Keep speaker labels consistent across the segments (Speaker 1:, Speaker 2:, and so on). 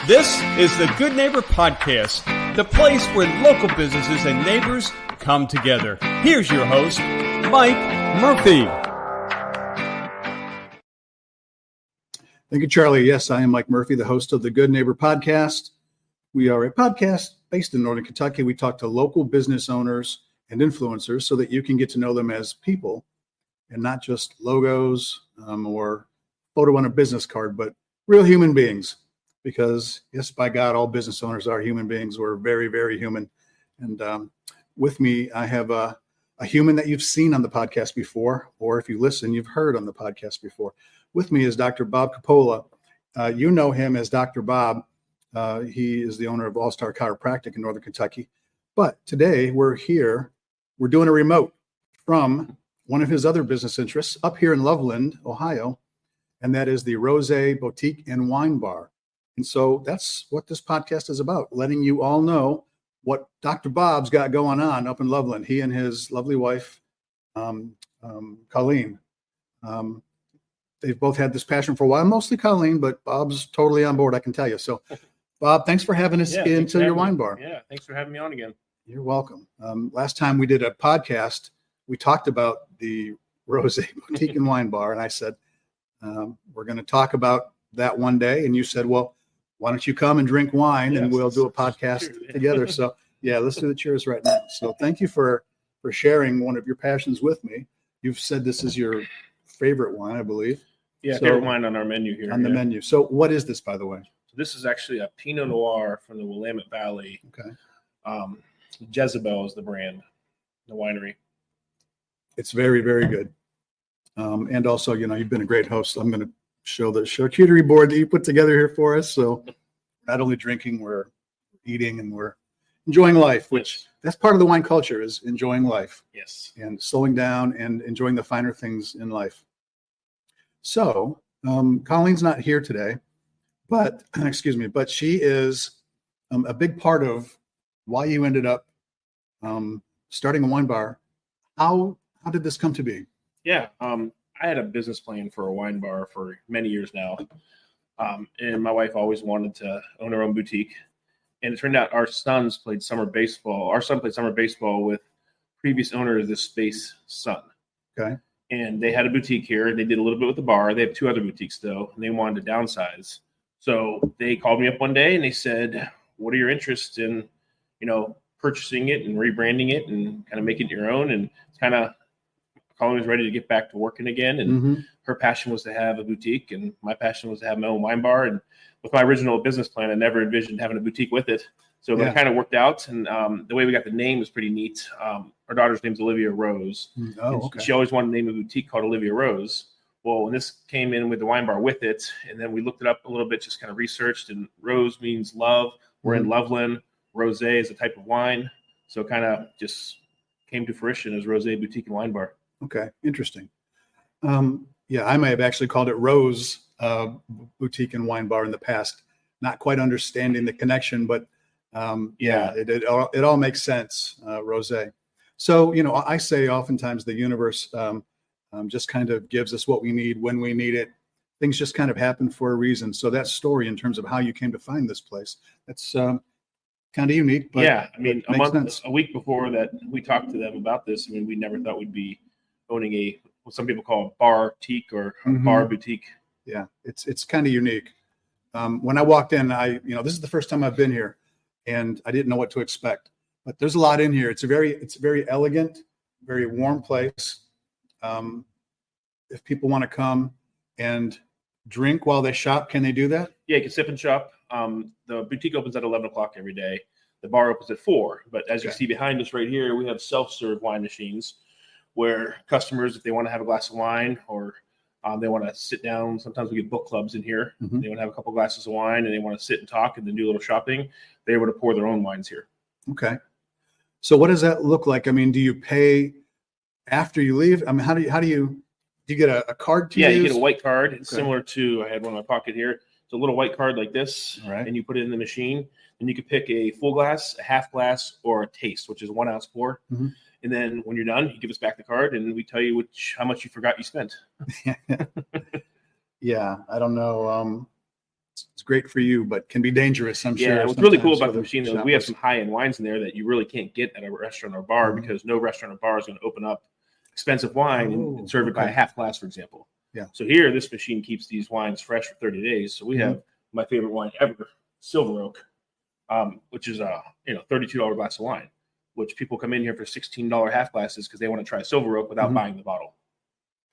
Speaker 1: This is the Good Neighbor Podcast, the place where local businesses and neighbors come together. Here's your host, Mike Murphy.
Speaker 2: Thank you, Charlie. Yes, I am Mike Murphy, the host of the Good Neighbor Podcast. We are a podcast based in Northern Kentucky. We talk to local business owners and influencers so that you can get to know them as people and not just logos or photo on a business card, but real human beings. Because, yes, by God, all business owners are human beings. We're very, very human. And with me, I have a human that you've seen on the podcast before, or if you listen, you've heard on the podcast before. With me is Dr. Bob Coppola. You know him as Dr. Bob. He is the owner of All-Star Chiropractic in Northern Kentucky. But today we're here. We're doing a remote from one of his other business interests up here in Loveland, Ohio, and that is the Rosé Boutique and Wine Bar. And so that's what this podcast is about, letting you all know what Dr. Bob's got going on up in Loveland. He and his lovely wife, Colleen, they've both had this passion for a while, mostly Colleen, but Bob's totally on board, I can tell you. So, Bob, thanks for having us into your wine bar.
Speaker 3: Yeah, thanks for having me on again.
Speaker 2: You're welcome. Last time we did a podcast, we talked about the Rosé Boutique and Wine Bar, and I said, we're going to talk about that one day. And you said, well, why don't you come and drink wine and we'll do a podcast together. So yeah, let's do the cheers right now. So thank you for sharing one of your passions with me. You've said this is your favorite wine, I believe.
Speaker 3: Yeah, favorite wine on our menu here.
Speaker 2: On the menu. So what is this, by the way?
Speaker 3: So this is actually a Pinot Noir from the Willamette Valley.
Speaker 2: Okay.
Speaker 3: Jezebel is the brand, the winery.
Speaker 2: It's very, very good. And also, you know, you've been a great host. I'm going to show the charcuterie board that you put together here for us. So not only drinking, we're eating and we're enjoying life, which that's part of the wine culture, is enjoying life.
Speaker 3: Yes.
Speaker 2: And slowing down and enjoying the finer things in life. So Colleen's not here today, but but she is a big part of why you ended up starting a wine bar. How did this come to be?
Speaker 3: Yeah. I had a business plan for a wine bar for many years now. And my wife always wanted to own her own boutique. And it turned out our son played summer baseball. Our son played summer baseball with previous owner of this space son.
Speaker 2: Okay.
Speaker 3: And they had a boutique here. They did a little bit with the bar. They have two other boutiques though, and they wanted to downsize. So they called me up one day and they said, what are your interests in, you know, purchasing it and rebranding it and kind of making it your own? And it's kind of, Colleen was ready to get back to working again, and her passion was to have a boutique, and my passion was to have my own wine bar. And with my original business plan, I never envisioned having a boutique with it. So it kind of worked out, and the way we got the name was pretty neat. Our daughter's name's Olivia Rose.
Speaker 2: Oh, okay.
Speaker 3: She always wanted to name a boutique called Olivia Rose. Well, when this came in with the wine bar with it, and then we looked it up a little bit, just kind of researched, and Rose means love. We're in Loveland. Rosé is a type of wine. So it kind of just came to fruition as Rosé Boutique and Wine Bar.
Speaker 2: Okay, interesting. Yeah, I may have actually called it Rose Boutique and Wine Bar in the past, not quite understanding the connection, but it all makes sense, Rosé. So, you know, I say oftentimes the universe just kind of gives us what we need when we need it. Things just kind of happen for a reason. So that story in terms of how you came to find this place, that's kind of unique. But
Speaker 3: yeah, I mean, a week before that, we talked to them about this. I mean, we never thought we'd be owning what some people call a bar-tique or a bar boutique.
Speaker 2: Yeah, it's kind of unique. When I walked in, this is the first time I've been here, and I didn't know what to expect. But there's a lot in here. It's a very elegant, very warm place. If people want to come and drink while they shop, can they do that?
Speaker 3: Yeah, you can sip and shop. The boutique opens at 11 o'clock every day. The bar opens at 4. But as you see behind us right here, we have self-serve wine machines where customers, if they want to have a glass of wine or they want to sit down, sometimes we get book clubs in here. They want to have a couple glasses of wine and they want to sit and talk and then do a little shopping. They're able to pour their own wines here.
Speaker 2: Okay. So what does that look like? I mean, do you pay after you leave? I mean, how do you get a card to use?
Speaker 3: You get a white card. It's similar to, I had one in my pocket here. It's a little white card like this, and you put it in the machine. And you can pick a full glass, a half glass, or a taste, which is 1 ounce pour. And then when you're done, you give us back the card, and we tell you how much you forgot you spent.
Speaker 2: Yeah, I don't know. It's great for you, but can be dangerous, I'm sure.
Speaker 3: Yeah, what's really cool
Speaker 2: sometimes
Speaker 3: about
Speaker 2: for
Speaker 3: the machine, though, is
Speaker 2: shoppers.
Speaker 3: we have some high-end wines in there that you really can't get at a restaurant or bar
Speaker 2: Mhm.
Speaker 3: because no restaurant or bar is going to open up expensive wine and serve it by a
Speaker 2: Okay.
Speaker 3: half glass, for example.
Speaker 2: Yeah.
Speaker 3: So here, this machine keeps these wines fresh for 30 days. So we have my favorite wine ever, Silver Oak, which is a $32 glass of wine, which people come in here for $16 half glasses because they want to try Silver Oak without buying the bottle.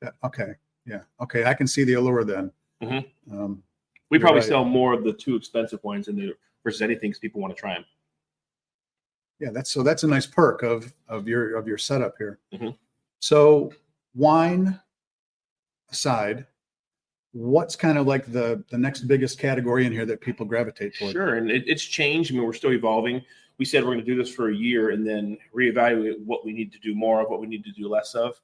Speaker 2: Yeah, okay. Yeah. Okay. I can see the allure then.
Speaker 3: Mhm.
Speaker 2: Um,
Speaker 3: We
Speaker 2: You're
Speaker 3: probably
Speaker 2: right.
Speaker 3: sell more of the too expensive wines in there versus anything because people want to try them.
Speaker 2: yeah, that's a nice perk of your setup here.
Speaker 3: Mhm.
Speaker 2: So wine aside, what's kind of like the next biggest category in here that people gravitate toward?
Speaker 3: Sure, and it's changed. I mean, we're still evolving. We said we're going to do this for a year and then reevaluate what we need to do more of, what we need to do less of.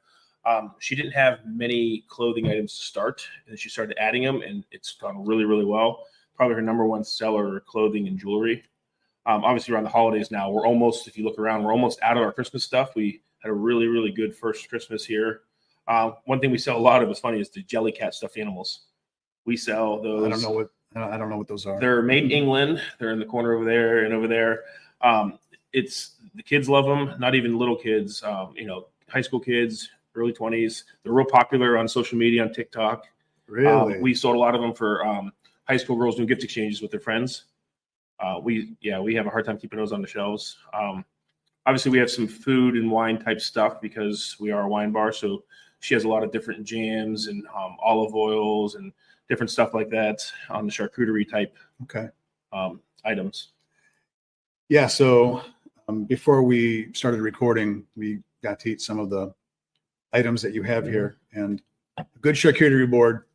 Speaker 3: She didn't have many clothing items to start, and she started adding them, and it's gone really, really well. Probably her number one seller, clothing and jewelry. Obviously, around the holidays now, we're almost, if you look around, we're almost out of our Christmas stuff. We had a really, really good first Christmas here. One thing we sell a lot of, is funny, is the jelly cat stuffed animals. We sell those.
Speaker 2: I don't know what those are.
Speaker 3: They're made in England. They're in the corner over there and over there. It's the kids love them. Not even little kids. High school kids, early 20s. They're real popular on social media, on TikTok.
Speaker 2: Really?
Speaker 3: We sold a lot of them for high school girls doing gift exchanges with their friends. We have a hard time keeping those on the shelves. Obviously, we have some food and wine type stuff because we are a wine bar. So she has a lot of different jams and olive oils and different stuff like that on the charcuterie type
Speaker 2: Okay.
Speaker 3: items.
Speaker 2: Yeah. So before we started recording, we got to eat some of the items that you have here, and a good charcuterie board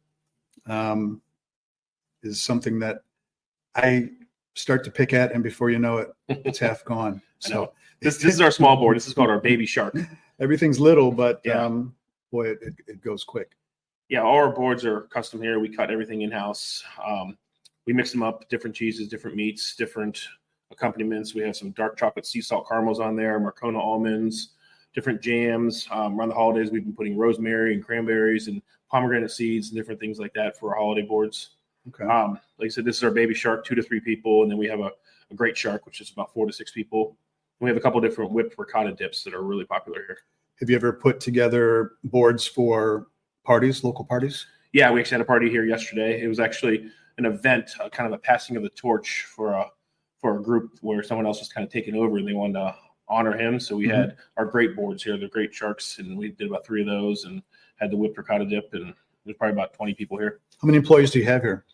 Speaker 2: is something that I start to pick at, and before you know it, it's half gone. So
Speaker 3: this is our small board. This is called our baby shark.
Speaker 2: Everything's little, but
Speaker 3: Yeah.
Speaker 2: boy, it goes quick.
Speaker 3: Yeah, all our boards are custom here. We cut everything in-house. We mix them up, different cheeses, different meats, different accompaniments. We have some dark chocolate sea salt caramels on there, Marcona almonds, different jams. Around the holidays, we've been putting rosemary and cranberries and pomegranate seeds and different things like that for our holiday boards.
Speaker 2: Okay.
Speaker 3: Like I said, this is our baby shark, 2 to 3 people, and then we have a great shark, which is about 4 to 6 people. And we have a couple different whipped ricotta dips that are really popular here.
Speaker 2: Have you ever put together boards for parties, local parties?
Speaker 3: Yeah, we actually had a party here yesterday. It was actually an event, kind of a passing of the torch for a group where someone else was kind of taking over and they wanted to honor him. So we had our great boards here, the great sharks, and we did about 3 of those and had the whipped ricotta dip, and there's probably about 20 people here.
Speaker 2: How many employees do you have here?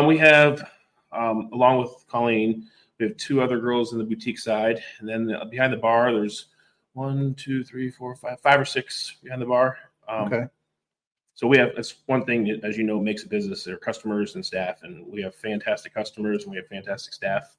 Speaker 3: We have, along with Colleen, we have 2 other girls in the boutique side, and then behind the bar, there's 1, 2, 3, 4, 5 or 6 behind the bar.
Speaker 2: Okay.
Speaker 3: So we have, that's one thing that, as you know, makes a business. They're customers and staff, and we have fantastic customers and we have fantastic staff.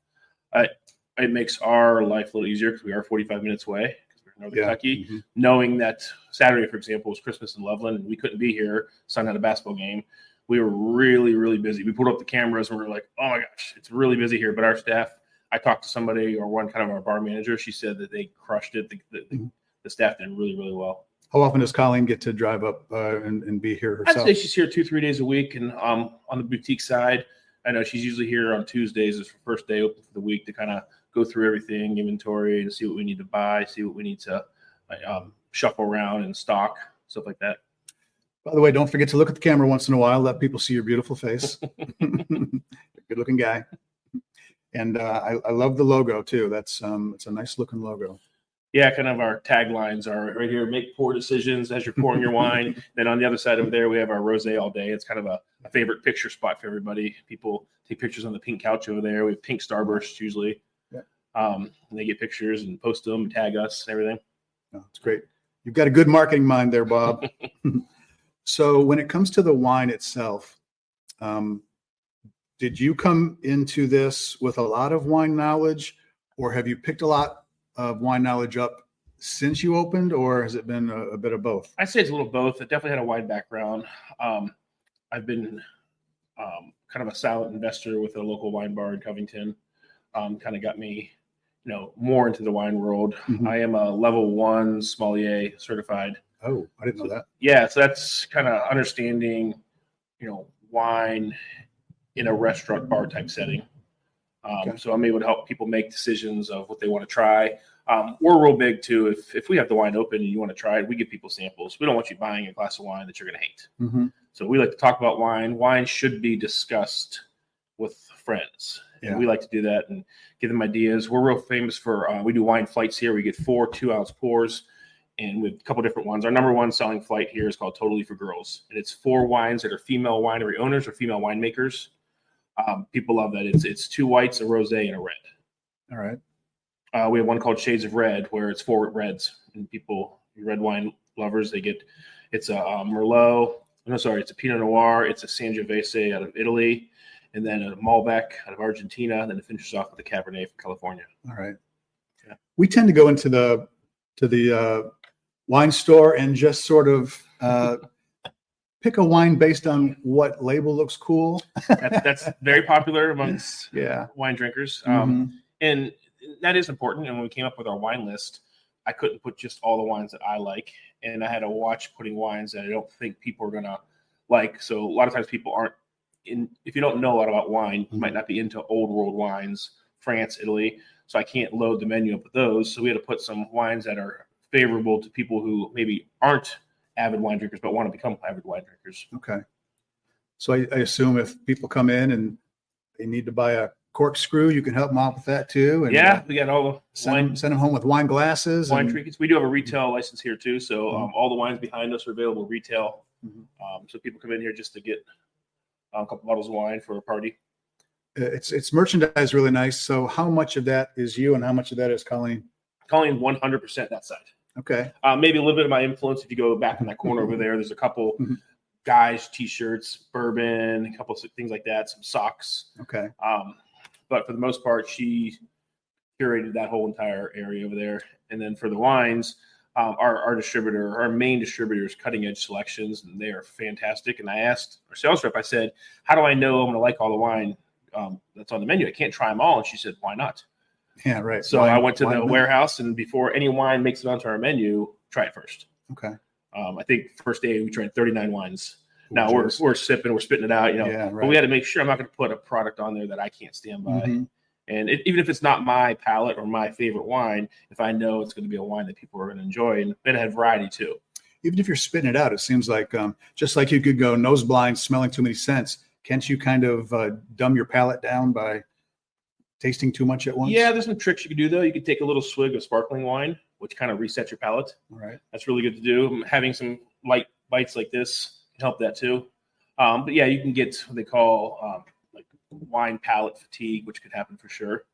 Speaker 3: It makes our life a little easier because we are 45 minutes away because we're in Northern Kentucky. Knowing that Saturday, for example, was Christmas in Loveland and we couldn't be here, son had a basketball game. We were really, really busy. We pulled up the cameras and we were like, oh my gosh, it's really busy here. But our staff, I talked to somebody or one kind of our bar manager. She said that they crushed it. The staff did really, really well.
Speaker 2: How often does Colleen get to drive up and be here herself?
Speaker 3: I'd say she's here 2-3 days a week. And on the boutique side, I know she's usually here on Tuesdays as her first day open for the week to kind of go through everything, inventory, and see what we need to buy, see what we need to shuffle around and stock, stuff like that.
Speaker 2: By the way, don't forget to look at the camera once in a while. Let people see your beautiful face. Good looking guy. And I love the logo too. It's a nice looking logo.
Speaker 3: Yeah, kind of our taglines are right here: make poor decisions as you're pouring your wine. Then on the other side over there, we have our Rosé all day. It's kind of a favorite picture spot for everybody. People take pictures on the pink couch over there. We have pink starbursts usually.
Speaker 2: Yeah.
Speaker 3: And they get pictures and post them, and tag us, and everything.
Speaker 2: Oh, it's great. You've got a good marketing mind there, Bob. So when it comes to the wine itself, did you come into this with a lot of wine knowledge, or have you picked a lot of wine knowledge up since you opened, or has it been a bit of both?
Speaker 3: I'd say it's a little both. I definitely had a wine background. I've been kind of a silent investor with a local wine bar in Covington. Kind of got me, more into the wine world. I am a level 1 sommelier certified.
Speaker 2: Oh, I didn't know that.
Speaker 3: Yeah, so that's kind of understanding, wine in a restaurant bar type setting. So I'm able to help people make decisions of what they want to try. We're real big too. If we have the wine open and you want to try it, we give people samples. We don't want you buying a glass of wine that you're going to hate.
Speaker 2: Mm-hmm.
Speaker 3: So we like to talk about wine. Wine should be discussed with friends. And we like to do that and give them ideas. We're real famous for, we do wine flights here. We get 4 2-ounce pours and with a couple different ones. Our number one selling flight here is called Totally for Girls. And it's 4 wines that are female winery owners or female winemakers. People love that. It's 2 whites, a rosé, and a red.
Speaker 2: All right.
Speaker 3: We have one called Shades of Red, where it's 4 reds, and people, red wine lovers, they get. It's a Merlot. No, sorry, it's a Pinot Noir. It's a Sangiovese out of Italy, and then a Malbec out of Argentina. And then it finishes off with a Cabernet from California.
Speaker 2: All right.
Speaker 3: Yeah.
Speaker 2: We tend to go into the wine store and just sort of pick a wine based on what label looks cool.
Speaker 3: That's very popular amongst wine drinkers. And that is important. And when we came up with our wine list, I couldn't put just all the wines that I like. And I had to watch putting wines that I don't think people are going to like. So a lot of times people aren't if you don't know a lot about wine, you might not be into old world wines, France, Italy. So I can't load the menu up with those. So we had to put some wines that are favorable to people who maybe aren't avid wine drinkers, but want to become avid wine drinkers.
Speaker 2: Okay. So I assume if people come in and they need to buy a corkscrew, you can help them out with that too. And
Speaker 3: we got all the
Speaker 2: send them home with wine glasses.
Speaker 3: Wine trinkets. We do have a retail license here too. So all the wines behind us are available retail. So people come in here just to get a couple bottles of wine for a party.
Speaker 2: It's merchandise really nice. So how much of that is you and how much of that is Colleen?
Speaker 3: Colleen, 100% that side.
Speaker 2: Okay.
Speaker 3: Maybe a little bit of my influence. If you go back in that corner over there, there's a couple guys, t-shirts, bourbon, a couple of things like that, some socks.
Speaker 2: Okay.
Speaker 3: But for the most part, she curated that whole entire area over there. And then for the wines, our distributor, our main distributor is Cutting Edge Selections, and they are fantastic. And I asked our sales rep, I said, how do I know I'm going to like all the wine that's on the menu? I can't try them all. And she said, why not?
Speaker 2: Yeah, right.
Speaker 3: So I went to the warehouse, and before any wine makes it onto our menu, try it first.
Speaker 2: Okay.
Speaker 3: I think first day we tried 39 wines. Now we're sipping, we're spitting it out, but we had to make sure I'm not going to put a product on there that I can't stand by. And even if it's not my palate or my favorite wine, if I know it's going to be a wine that people are going to enjoy, and then it had variety too.
Speaker 2: Even if you're spitting it out, it seems like just like you could go nose blind, smelling too many scents. Can't you kind of dumb your palate down by tasting too much at once? Yeah,
Speaker 3: there's some tricks you can do though. You could take a little swig of sparkling wine, which kind of resets your palate.
Speaker 2: All right.
Speaker 3: That's really good to do. Having some light bites like this can help that too. But yeah, you can get what they call like wine palate fatigue, which could happen for sure.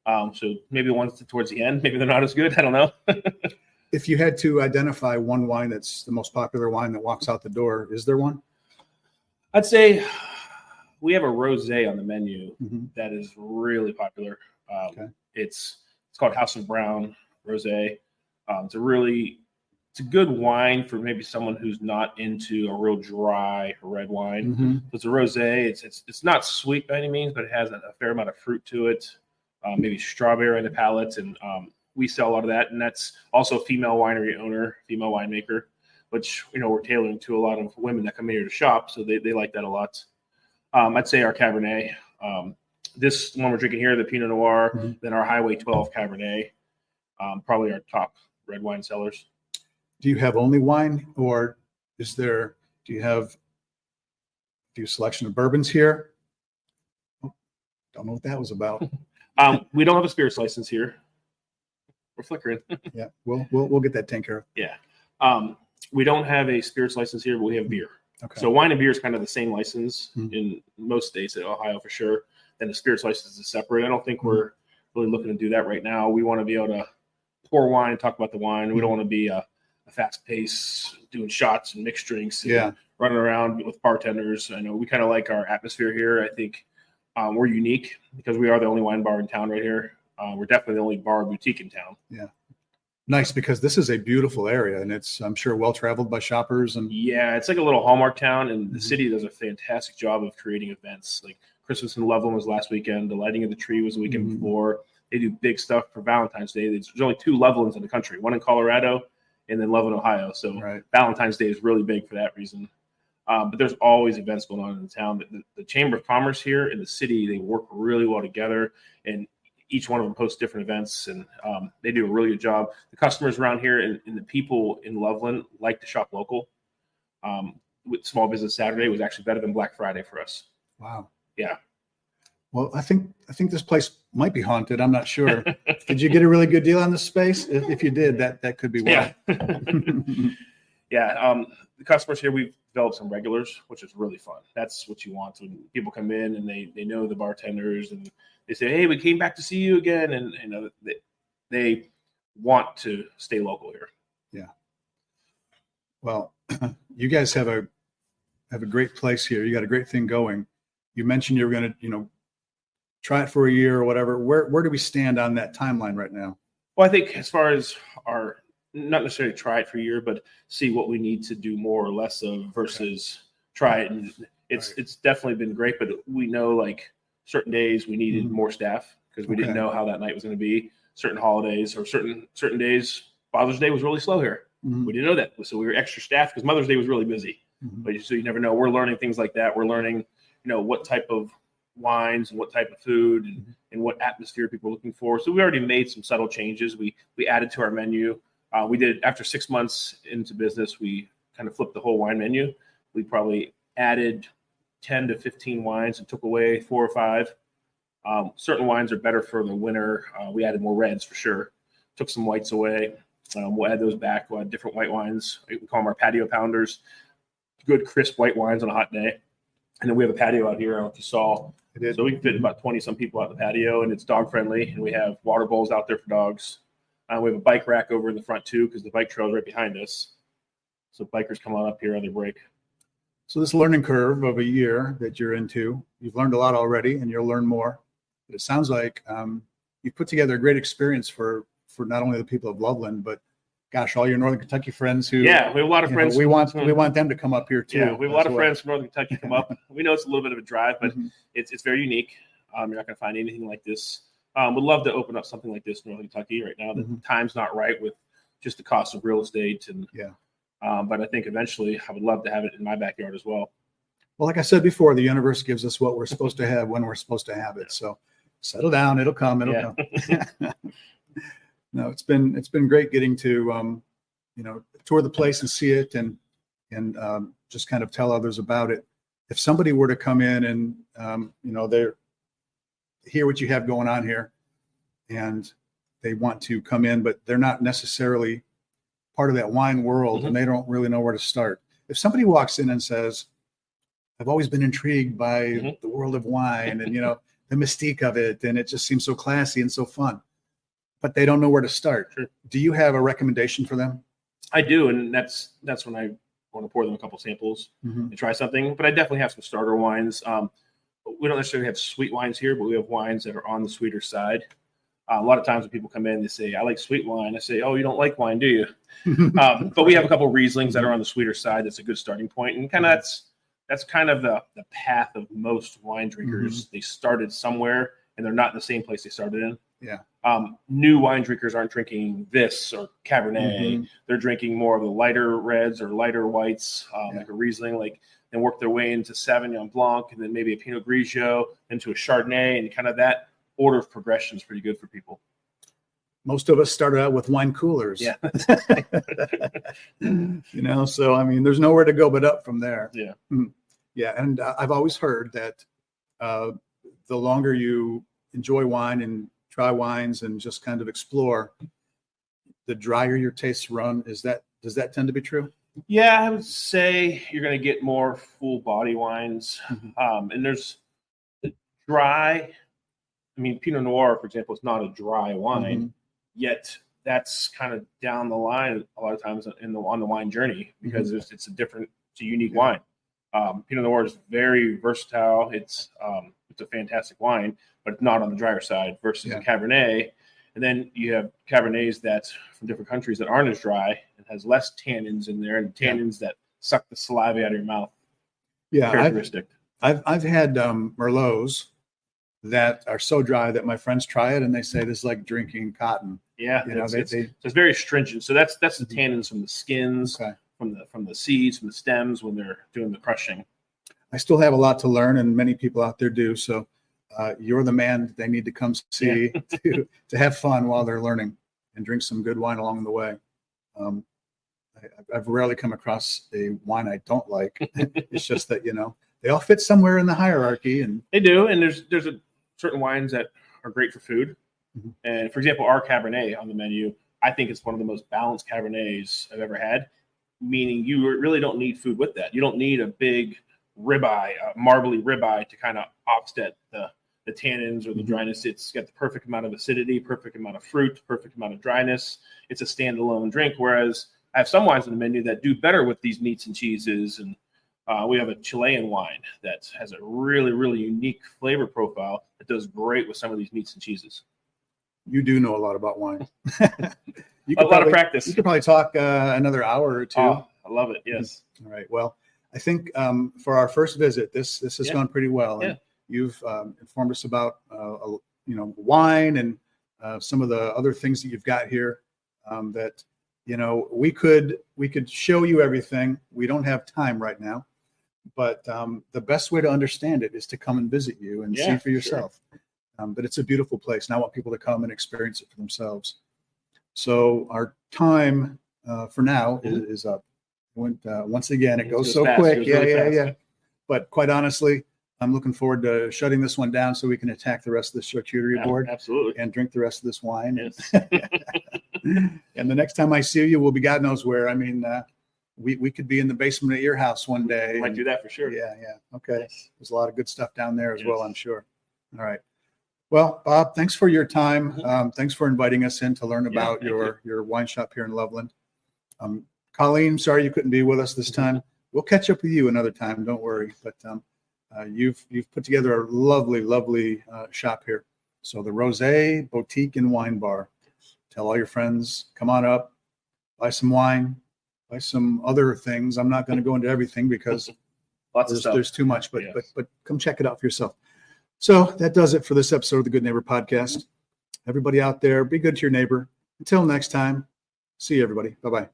Speaker 3: So maybe the ones towards the end, maybe they're not as good. I don't know.
Speaker 2: If you had to identify one wine that's the most popular wine that walks out the door, is there one?
Speaker 3: I'd say we have a rosé on the menu that is really popular. It's called House of Brown Rosé. It's a good wine for maybe someone who's not into a real dry red wine. So it's a rosé. It's not sweet by any means, but it has a fair amount of fruit to it. Maybe strawberry in the palate, and we sell a lot of that. And that's also a female winery owner, female winemaker, which we're tailoring to a lot of women that come in here to shop, so they like that a lot. I'd say our Cabernet. This one we're drinking here, the Pinot Noir, then our Highway 12 Cabernet, probably our top red wine sellers.
Speaker 2: Do you have only wine, or do you have a few selection of bourbons here? Oh, don't know what that was about.
Speaker 3: We don't have a spirits license here. We're flickering.
Speaker 2: Yeah, we'll get that taken care of.
Speaker 3: Yeah. We don't have a spirits license here, but we have beer.
Speaker 2: Okay.
Speaker 3: So wine and beer is kind of the same license in most states, in Ohio for sure. And the spirits license is separate. I don't think we're really looking to do that right now. We want to be able to pour wine and talk about the wine. We don't want to be a fast pace doing shots and mixed drinks and running around with bartenders. I know we kind of like our atmosphere here. I think we're unique because we are the only wine bar in town right here. We're definitely the only bar boutique in town.
Speaker 2: Yeah. Nice, because this is a beautiful area, and it's, I'm sure, well-traveled by shoppers. And
Speaker 3: yeah, it's like a little Hallmark town, and the city does a fantastic job of creating events. Like Christmas in Loveland was last weekend. The lighting of the tree was the weekend before. They do big stuff for Valentine's Day. There's only 2 Lovelands in the country, one in Colorado and then Loveland, Ohio. So Valentine's Day is really big for that reason. But there's always events going on in the town. The Chamber of Commerce here in the city, they work really well together, and each one of them hosts different events, and they do a really good job. The customers around here and the people in Loveland like to shop local. With Small Business Saturday was actually better than Black Friday for us.
Speaker 2: Wow.
Speaker 3: Yeah.
Speaker 2: Well, I think this place might be haunted. I'm not sure. Did you get a really good deal on this space? If you did, that could be why.
Speaker 3: Yeah. Yeah. The customers here, we've developed some regulars, which is really fun. That's what you want when people come in and they know the bartenders and they say, "Hey, we came back to see you again," and they want to stay local here.
Speaker 2: Yeah. Well, you guys have a great place here. You got a great thing going. You mentioned you were going to, try it for a year or whatever. Where do we stand on that timeline right now?
Speaker 3: Well, I think as far as our, not necessarily try it for a year, but see what we need to do more or less of versus try it. And it's definitely been great, but we know like certain days we needed more staff because we didn't know how that night was going to be. Certain holidays or certain days, Father's Day was really slow here. We didn't know that. So we were extra staffed because Mother's Day was really busy. But so you never know. We're learning things like that. We're learning, what type of wines and what type of food and what atmosphere people are looking for. So we already made some subtle changes. We added to our menu. We did after 6 months into business, we kind of flipped the whole wine menu. We probably added 10 to 15 wines and took away 4 or 5. Certain wines are better for the winter. We added more reds for sure. Took some whites away. We'll add those back. We'll add different white wines. We call them our patio pounders. Good crisp white wines on a hot day. And then we have a patio out here. I don't know if you saw. So we can fit about 20-some people out the patio, and it's dog friendly. And we have water bowls out there for dogs. We have a bike rack over in the front too, because the bike trail is right behind us. So bikers come on up here on their break.
Speaker 2: So this learning curve of a year that you're into, you've learned a lot already, and you'll learn more. But it sounds like you've put together a great experience for not only the people of Loveland, but gosh, all your Northern Kentucky friends who,
Speaker 3: we have a lot of friends.
Speaker 2: We want them to come up here too.
Speaker 3: Yeah, we have a lot of friends from Northern Kentucky come up. We know it's a little bit of a drive, but it's very unique. You're not going to find anything like this. Would love to open up something like this in Northern Kentucky right now. The time's not right with just the cost of real estate, and but I think eventually I would love to have it in my backyard as well.
Speaker 2: Well, like I said before, the universe gives us what we're supposed to have when we're supposed to have it. So settle down; it'll come. It'll come. No, it's been great getting to tour the place and see it and just kind of tell others about it. If somebody were to come in and they hear what you have going on here and they want to come in, but they're not necessarily part of that wine world and they don't really know where to start. If somebody walks in and says, "I've always been intrigued by the world of wine and the mystique of it, and it just seems so classy and so fun," but they don't know where to start.
Speaker 3: Sure. Do
Speaker 2: you have a recommendation for them?
Speaker 3: I do, and that's when I want to pour them a couple samples and try something. But I definitely have some starter wines. We don't necessarily have sweet wines here, but we have wines that are on the sweeter side. A lot of times when people come in, they say, "I like sweet wine." I say, "Oh, you don't like wine, do you?" But we have a couple Rieslings that are on the sweeter side. That's a good starting point, and kind of that's kind of the path of most wine drinkers. They started somewhere, and they're not in the same place they started in.
Speaker 2: Yeah.
Speaker 3: New wine drinkers aren't drinking this or Cabernet. They're drinking more of the lighter reds or lighter whites, like a Riesling, and work their way into Sauvignon Blanc, and then maybe a Pinot Grigio, into a Chardonnay, and kind of that order of progression is pretty good for people.
Speaker 2: Most of us started out with wine coolers.
Speaker 3: Yeah.
Speaker 2: So I mean, there's nowhere to go but up from there.
Speaker 3: Yeah.
Speaker 2: Yeah, and I've always heard that the longer you enjoy wine and try wines and just kind of explore, the drier your tastes run. Does that tend to be true?
Speaker 3: Yeah, I would say you're going to get more full body wines. And there's dry. I mean, Pinot Noir, for example, is not a dry wine, yet that's kind of down the line a lot of times on the wine journey because it's a unique wine. Pinot Noir is very versatile. It's a fantastic wine, but it's not on the drier side versus a Cabernet. And then you have Cabernets that's from different countries that aren't as dry and has less tannins in there, and tannins that suck the saliva out of your mouth.
Speaker 2: Yeah,
Speaker 3: characteristic.
Speaker 2: I've had Merlots that are so dry that my friends try it and they say this is like drinking cotton.
Speaker 3: Yeah, so it's very stringent. So that's the tannins from the skins, from the seeds, from the stems when they're doing the crushing.
Speaker 2: I still have a lot to learn, and many people out there do. So you're the man they need to come see to have fun while they're learning and drink some good wine along the way. I've rarely come across a wine I don't like. It's just that, they all fit somewhere in the hierarchy. And
Speaker 3: they do. And there's certain wines that are great for food. Mm-hmm. And for example, our Cabernet on the menu, I think it's one of the most balanced Cabernets I've ever had, meaning you really don't need food with that. You don't need a big ribeye, marbly ribeye to kind of offset the tannins or the dryness. It's got the perfect amount of acidity, perfect amount of fruit, perfect amount of dryness. It's a standalone drink. Whereas I have some wines on the menu that do better with these meats and cheeses. And we have a Chilean wine that has a really, really unique flavor profile that does great with some of these meats and cheeses.
Speaker 2: You do know a lot about wine.
Speaker 3: A lot of practice.
Speaker 2: You could probably talk another hour or two.
Speaker 3: Oh, I love it. Yes.
Speaker 2: All right. Well, I think for our first visit, this has gone pretty well. And you've informed us about wine and some of the other things that you've got here. That we could show you everything. We don't have time right now, but the best way to understand it is to come and visit you and see for yourself. Sure. But it's a beautiful place, and I want people to come and experience it for themselves. So our time for now is up. Once again, it goes so fast. Quick. Yeah. But quite honestly, I'm looking forward to shutting this one down so we can attack the rest of the charcuterie board. Absolutely. And drink the rest of this wine. Yes. And the next time I see you, we'll be God knows where. I mean, we could be in the basement at your house one day.
Speaker 3: Might do that for sure.
Speaker 2: Yeah. Okay. Yes. There's a lot of good stuff down there as well, I'm sure. All right. Well, Bob, thanks for your time. Thanks for inviting us in to learn about your wine shop here in Loveland. Colleen, sorry you couldn't be with us this time. We'll catch up with you another time. Don't worry. But you've put together a lovely, lovely shop here. So the Rosé Boutique and Wine Bar. Tell all your friends, come on up, buy some wine, buy some other things. I'm not going to go into everything because there's too much, but come check it out for yourself. So that does it for this episode of the Good Neighbor Podcast. Everybody out there, be good to your neighbor. Until next time, see you, everybody. Bye-bye.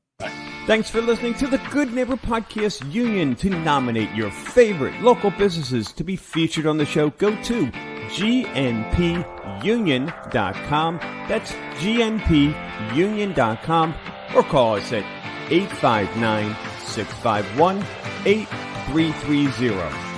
Speaker 1: Thanks for listening to the Good Neighbor Podcast Union. To nominate your favorite local businesses to be featured on the show, go to gnpunion.com. That's gnpunion.com, or call us at 859-651-8330.